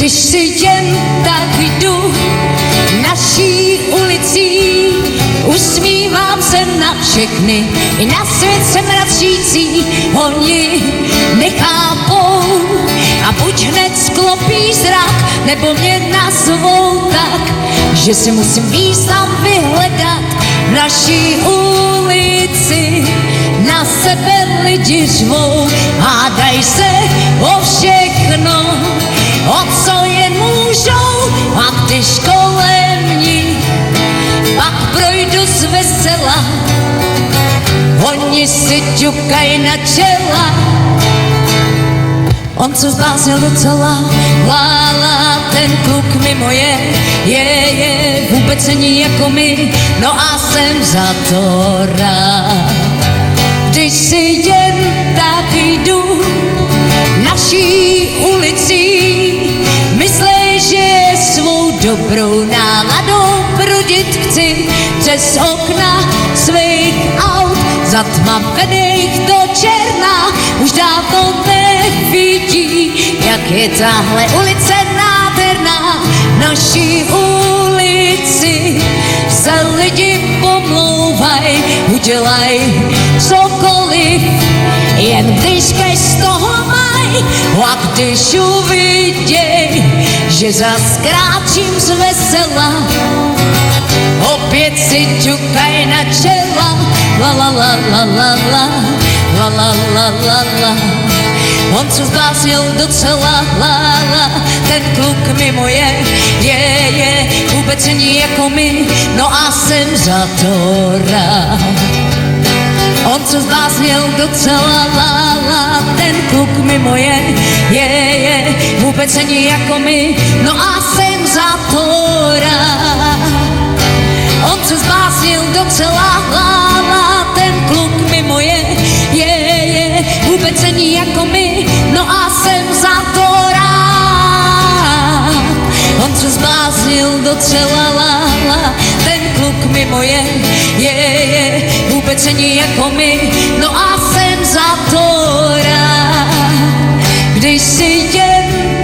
Když si jen tak jdu naší ulicí, usmívám se na všechny, i na svět jsem mračící, oni nechápou a buď hned sklopí zrak, nebo mě nazvou tak, že si musím význam vyhledat v naší ulici. Na sebe lidi řvou, hádaj se o všechno, o co jen můžou, a když kolem nich pak projdu z vesela, oni si ťukaj na čela. On co zbláznil docela, lála, ten kluk mimo je, vůbec není jako my, no a jsem za to rád. Když si jen tak jdu naší ulicí, myslej, že svou dobrou náladou prudit chci přes okna svých aut, zatmavených do černa, už dávno nevidí, jak je tahle ulice nádherná. Naší ulici se lidi pomlouvaj, udělaj cokoliv, jen když kež z toho maj, a když uviděj, že zas kráčím z vesela, opět si ťukaj na čela. La la la la la la, la la la la la. On se zbláznil docela, la, ten kluk mimo je, vůbec není jako my, no a jsem za to rád. On se zbláznil docela, la, ten kluk mimo je, vůbec není jako my, no a jsem za to rád. On se zbláznil docela, la, ten kluk mimo je, vůbec není jako my, no a jsem za to rád. On se zbláznil docela, la, ten kluk mimo je, vůbec není jako my, no a jsem za to rád. Když si jen